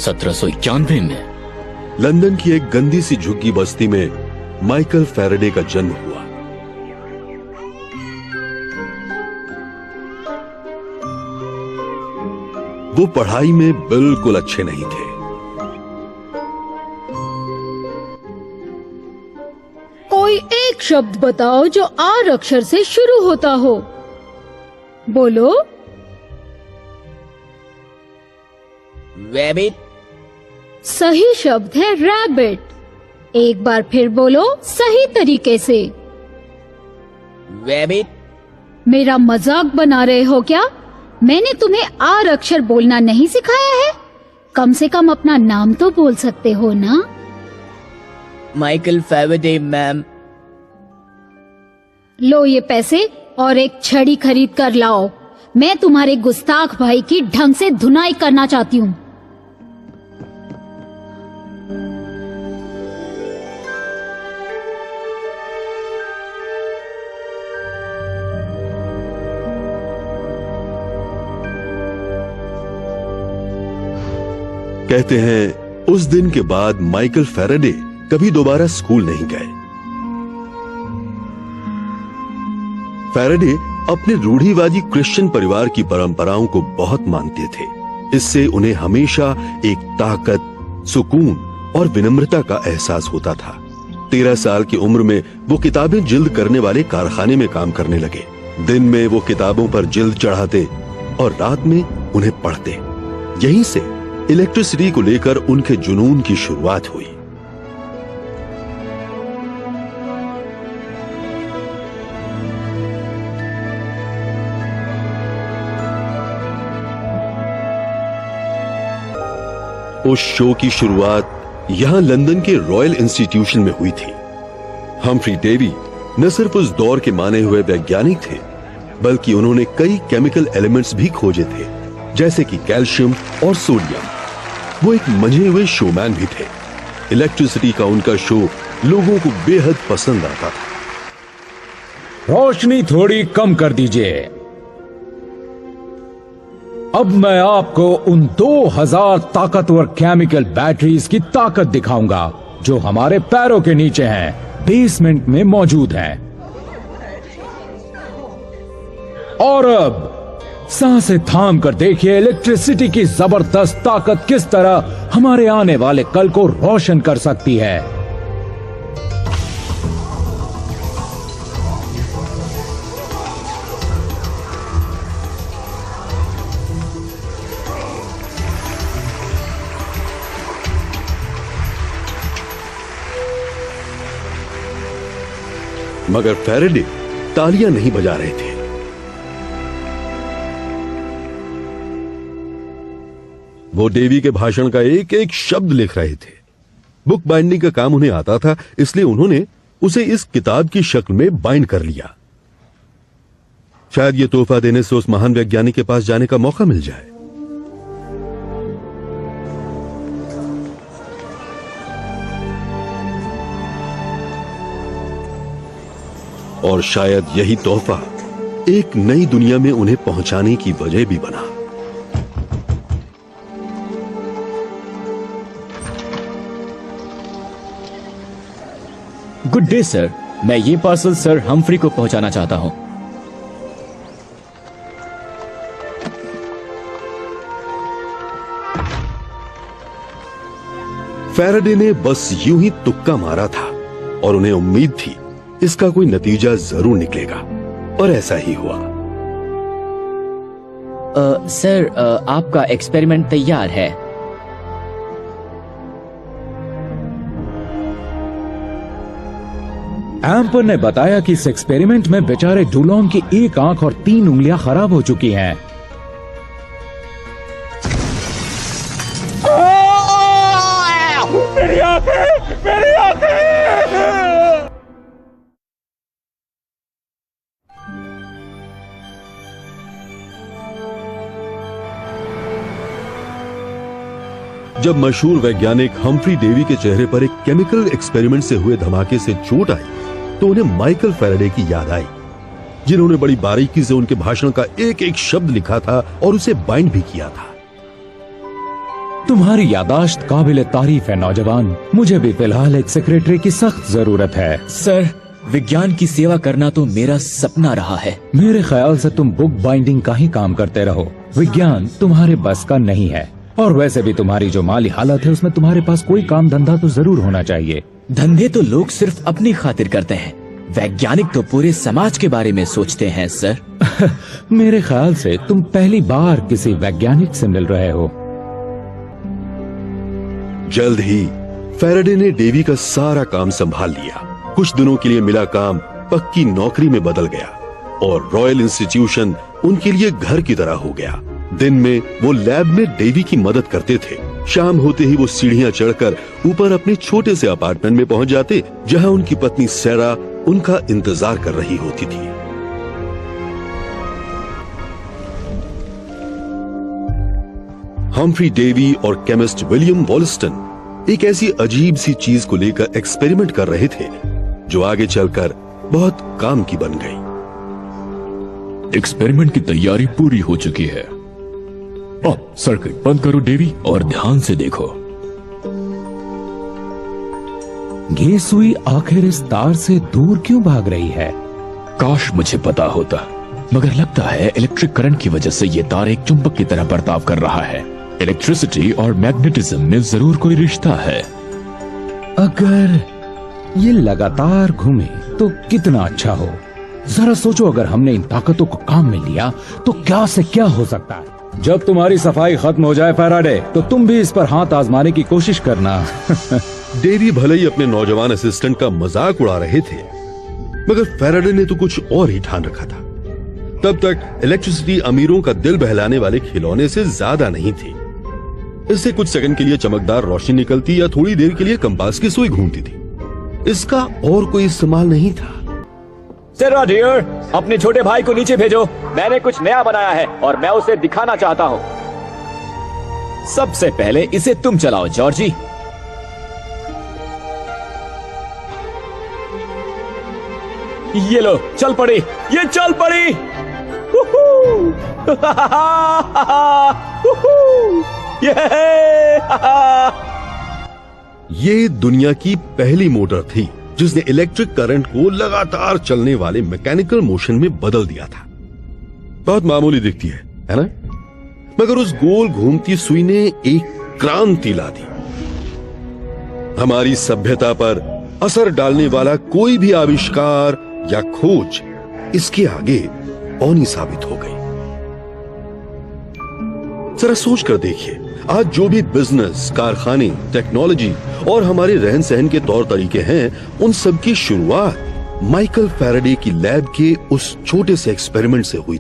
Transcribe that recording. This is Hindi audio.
1791 में लंदन की एक गंदी सी झुग्गी बस्ती में माइकल फैराडे का जन्म हुआ। वो पढ़ाई में बिल्कुल अच्छे नहीं थे। कोई एक शब्द बताओ जो आर अक्षर से शुरू होता हो। बोलो। रैबिट। सही शब्द है रैबिट। एक बार फिर बोलो सही तरीके से। रैबिट। मेरा मजाक बना रहे हो क्या? मैंने तुम्हें आर अक्षर बोलना नहीं सिखाया है। कम से कम अपना नाम तो बोल सकते हो ना। Michael Faraday ma'am. लो ये पैसे और एक छड़ी खरीद कर लाओ। मैं तुम्हारे गुस्ताख भाई की ढंग से धुनाई करना चाहती हूँ। कहते हैं उस दिन के बाद माइकल फैराडे कभी दोबारा स्कूल नहीं गए। फैराडे अपने रूढ़िवादी क्रिश्चियन परिवार की परंपराओं को बहुत मानते थे। इससे उन्हें हमेशा एक ताकत, सुकून और विनम्रता का एहसास होता था। 13 साल की उम्र में वो किताबें जिल्द करने वाले कारखाने में काम करने लगे। दिन में वो किताबों पर जिल्द चढ़ाते और रात में उन्हें पढ़ते। यहीं से इलेक्ट्रिसिटी को लेकर उनके जुनून की शुरुआत हुई। उस शो की शुरुआत यहां लंदन के रॉयल इंस्टीट्यूशन में हुई थी। हम्फ्री डेवी न सिर्फ उस दौर के माने हुए वैज्ञानिक थे, बल्कि उन्होंने कई केमिकल एलिमेंट्स भी खोजे थे, जैसे कि कैल्शियम और सोडियम। वो एक मंझे हुए शोमैन भी थे। इलेक्ट्रिसिटी का उनका शो लोगों को बेहद पसंद आता था। रोशनी थोड़ी कम कर दीजिए। अब मैं आपको उन 2000 ताकतवर केमिकल बैटरीज की ताकत दिखाऊंगा जो हमारे पैरों के नीचे हैं, बेसमेंट में मौजूद हैं। और अब सांसें थाम कर देखिए इलेक्ट्रिसिटी की जबरदस्त ताकत किस तरह हमारे आने वाले कल को रोशन कर सकती है। मगर फैराडे तालियां नहीं बजा रहे थे। वो डेवी के भाषण का एक एक शब्द लिख रहे थे। बुक बाइंडिंग का काम उन्हें आता था, इसलिए उन्होंने उसे इस किताब की शक्ल में बाइंड कर लिया। शायद ये तोहफा देने से उस महान वैज्ञानिक के पास जाने का मौका मिल जाए। और शायद यही तोहफा एक नई दुनिया में उन्हें पहुंचाने की वजह भी बना। गुड डे सर, मैं ये पार्सल सर हम्फ्री को पहुंचाना चाहता हूं। फैराडे ने बस यूं ही तुक्का मारा था और उन्हें उम्मीद थी इसका कोई नतीजा जरूर निकलेगा, और ऐसा ही हुआ। सर, आपका एक्सपेरिमेंट तैयार है। एम्पर ने बताया कि इस एक्सपेरिमेंट में बेचारे डुलॉन की एक आंख और 3 उंगलियां खराब हो चुकी हैं। मेरी आंखें! मेरी आंखें! जब मशहूर वैज्ञानिक हम्फ्री डेवी के चेहरे पर एक केमिकल एक्सपेरिमेंट से हुए धमाके से चोट आई, तो उन्हें माइकल फैराडे की याद आई, जिन्होंने बड़ी बारीकी से उनके भाषण का एक एक शब्द लिखा था और उसे बाइंड भी किया था। तुम्हारी यादाश्त काबिल तारीफ है नौजवान। मुझे भी फिलहाल एक सेक्रेटरी की सख्त जरूरत है। सर, विज्ञान की सेवा करना तो मेरा सपना रहा है। मेरे ख्याल से तुम बुक बाइंडिंग का ही काम करते रहो। विज्ञान तुम्हारे बस का नहीं है। और वैसे भी तुम्हारी जो माली हालत है उसमें तुम्हारे पास कोई काम धंधा तो जरूर होना चाहिए। धंधे तो लोग सिर्फ अपनी खातिर करते हैं, वैज्ञानिक तो पूरे समाज के बारे में सोचते हैं सर। मेरे ख्याल से तुम पहली बार किसी वैज्ञानिक से मिल रहे हो। जल्द ही फैराडे ने डेवी का सारा काम संभाल लिया। कुछ दिनों के लिए मिला काम पक्की नौकरी में बदल गया और रॉयल इंस्टीट्यूशन उनके लिए घर की तरह हो गया। दिन में वो लैब में डेवी की मदद करते थे। शाम होते ही वो सीढ़ियां चढ़कर ऊपर अपने छोटे से अपार्टमेंट में पहुंच जाते, जहां उनकी पत्नी सैरा उनका इंतजार कर रही होती थी। हम्फ्री डेवी और केमिस्ट विलियम वॉलस्टन एक ऐसी अजीब सी चीज को लेकर एक्सपेरिमेंट कर रहे थे जो आगे चलकर बहुत काम की बन गई। एक्सपेरिमेंट की तैयारी पूरी हो चुकी है। सर्किट बंद करो डेवी और ध्यान से देखो। ये सुई आखिर इस तार से दूर क्यों भाग रही है? काश मुझे पता होता, मगर लगता है इलेक्ट्रिक करंट की वजह से ये तार एक चुंबक की तरह बर्ताव कर रहा है। इलेक्ट्रिसिटी और मैग्नेटिज्म में जरूर कोई रिश्ता है। अगर ये लगातार घूमे तो कितना अच्छा हो। जरा सोचो, अगर हमने इन ताकतों को काम में लिया तो क्या से क्या हो सकता है। जब तुम्हारी सफाई खत्म हो जाए फैराडे, तो तुम भी इस पर हाथ आजमाने की कोशिश करना। डेवी भले ही अपने नौजवान असिस्टेंट का मजाक उड़ा रहे थे, मगर फैराडे ने तो कुछ और ही ठान रखा था। तब तक इलेक्ट्रिसिटी अमीरों का दिल बहलाने वाले खिलौने से ज्यादा नहीं थी। इससे कुछ सेकंड के लिए चमकदार रोशनी निकलती या थोड़ी देर के लिए कंपास की सुई घूमती थी। इसका और कोई इस्तेमाल नहीं था। सर डियर, अपने छोटे भाई को नीचे भेजो। मैंने कुछ नया बनाया है और मैं उसे दिखाना चाहता हूँ। सबसे पहले इसे तुम चलाओ जॉर्जी। ये लो, चल पड़ी, ये चल पड़ी। ये दुनिया की पहली मोटर थी जिसने इलेक्ट्रिक करंट को लगातार चलने वाले मैकेनिकल मोशन में बदल दिया था। बहुत मामूली दिखती है ना? मगर उस गोल घूमती सुई ने एक क्रांति ला दी। हमारी सभ्यता पर असर डालने वाला कोई भी आविष्कार या खोज इसके आगे औनी साबित हो गई। जरा सोच कर देखिए, आज जो भी बिजनेस, कारखाने, टेक्नोलॉजी और हमारे रहन सहन के तौर तरीके हैं, उन सब की शुरुआत माइकल फैराडे की लैब के उस छोटे से एक्सपेरिमेंट से हुई